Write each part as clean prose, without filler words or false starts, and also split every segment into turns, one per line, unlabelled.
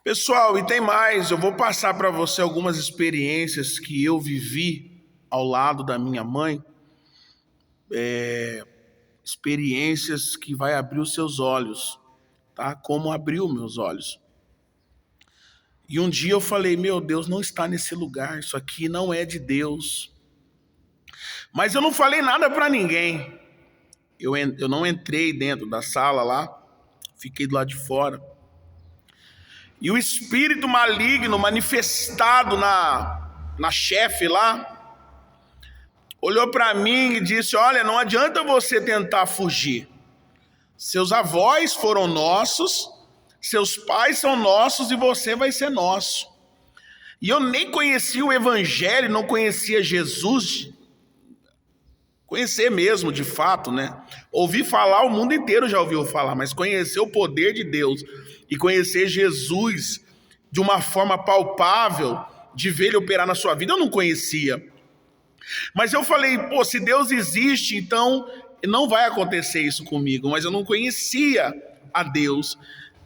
Pessoal, e tem mais, eu vou passar para você algumas experiências que eu vivi ao lado da minha mãe, experiências que vai abrir os seus olhos, tá? Como abriu meus olhos. E um dia eu falei, meu Deus, não está nesse lugar, isso aqui não é de Deus. Mas eu não falei nada para ninguém. Eu não entrei dentro da sala lá, fiquei do lado de fora. E o espírito maligno manifestado na chefe lá, olhou para mim e disse, olha, não adianta você tentar fugir. Seus avós foram nossos, seus pais são nossos e você vai ser nosso. E eu nem conhecia o evangelho, não conhecia Jesus, conhecer mesmo de fato, né? Ouvi falar, o mundo inteiro já ouviu falar, mas conhecer o poder de Deus e conhecer Jesus de uma forma palpável, de ver ele operar na sua vida, eu não conhecia. Mas eu falei, pô, se Deus existe, então não vai acontecer isso comigo. Mas eu não conhecia a Deus.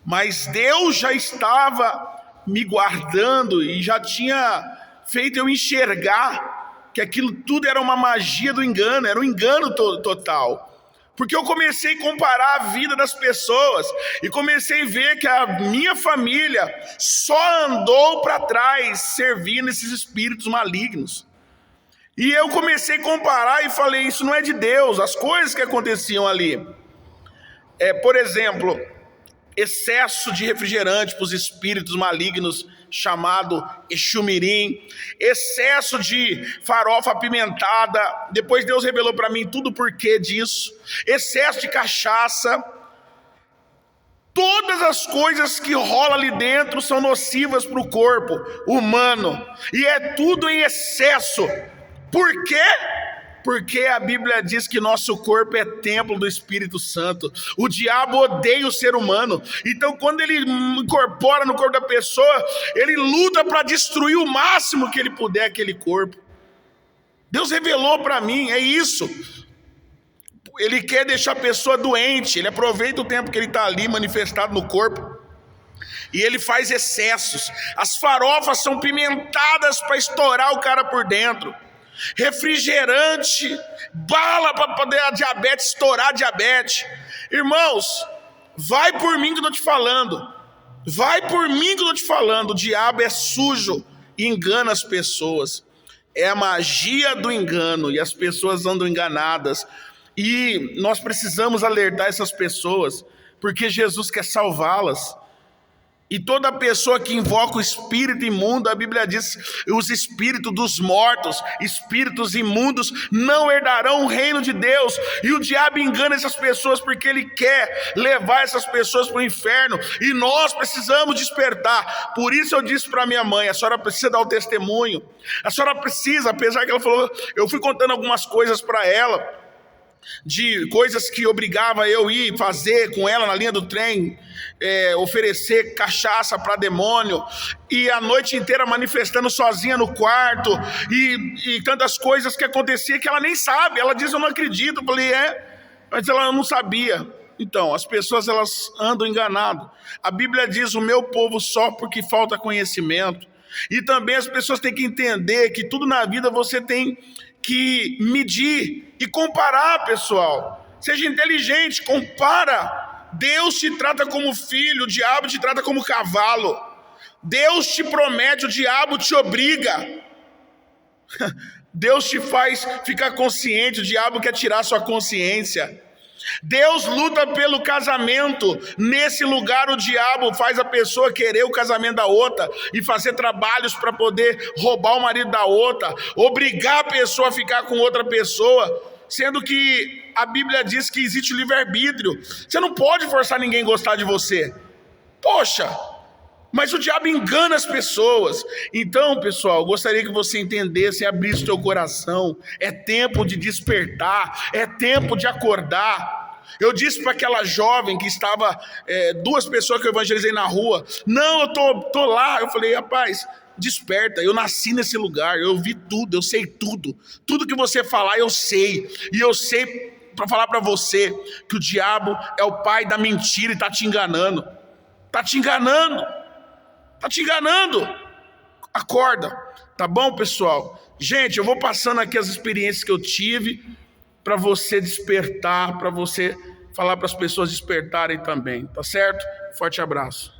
Mas Deus já estava me guardando e já tinha feito eu enxergar que aquilo tudo era uma magia do engano, era um engano total. Porque eu comecei a comparar a vida das pessoas e comecei a ver que a minha família só andou para trás servindo esses espíritos malignos. E eu comecei a comparar e falei, isso não é de Deus, as coisas que aconteciam ali. Por exemplo, excesso de refrigerante para os espíritos malignos, chamado Exumirim, excesso de farofa apimentada, depois Deus revelou para mim tudo o porquê disso, excesso de cachaça, todas as coisas que rolam ali dentro são nocivas para o corpo humano, e é tudo em excesso. Por quê? Porque a Bíblia diz que nosso corpo é templo do Espírito Santo. O diabo odeia o ser humano. Então, quando ele incorpora no corpo da pessoa, ele luta para destruir o máximo que ele puder aquele corpo. Deus revelou para mim, é isso. Ele quer deixar a pessoa doente. Ele aproveita o tempo que ele está ali manifestado no corpo e ele faz excessos. As farofas são pimentadas para estourar o cara por dentro. Refrigerante, bala para poder a diabetes, estourar a diabetes. Irmãos, vai por mim que eu estou te falando. Vai por mim que eu estou te falando. O diabo é sujo e engana as pessoas. É a magia do engano e as pessoas andam enganadas. E nós precisamos alertar essas pessoas, porque Jesus quer salvá-las. E toda pessoa que invoca o espírito imundo, a Bíblia diz, os espíritos dos mortos, espíritos imundos, não herdarão o reino de Deus. E o diabo engana essas pessoas porque ele quer levar essas pessoas para o inferno. E nós precisamos despertar. Por isso eu disse para minha mãe, a senhora precisa dar o testemunho. A senhora precisa, apesar que ela falou, eu fui contando algumas coisas para ela, de coisas que obrigava eu ir fazer com ela na linha do trem, oferecer cachaça para demônio, e a noite inteira manifestando sozinha no quarto, e tantas coisas que acontecia que ela nem sabe. Ela diz, eu não acredito. Eu falei, mas ela não sabia. Então, as pessoas elas andam enganadas. A Bíblia diz, o meu povo sofre porque falta conhecimento. E também as pessoas têm que entender que tudo na vida você tem que medir e comparar, pessoal. Seja inteligente, compara. Deus te trata como filho, o diabo te trata como cavalo. Deus te promete, o diabo te obriga. Deus te faz ficar consciente, o diabo quer tirar sua consciência. Deus luta pelo casamento. Nesse lugar o diabo faz a pessoa querer o casamento da outra e fazer trabalhos para poder roubar o marido da outra, obrigar a pessoa a ficar com outra pessoa, sendo que a Bíblia diz que existe o livre-arbítrio. Você não pode forçar ninguém a gostar de você. Poxa, mas o diabo engana as pessoas. Então, pessoal, eu gostaria que você entendesse e abrisse o seu coração. É tempo de despertar, é tempo de acordar. Eu disse para aquela jovem que estava, duas pessoas que eu evangelizei na rua, não, eu tô lá. Eu falei, rapaz, desperta, eu nasci nesse lugar, eu vi tudo, eu sei tudo. Tudo que você falar eu sei. E eu sei para falar para você que o diabo é o pai da mentira e está te enganando. Está te enganando. Tá te enganando. Acorda, tá bom, pessoal? Gente, eu vou passando aqui as experiências que eu tive para você despertar, para você falar para as pessoas despertarem também, tá certo? Forte abraço.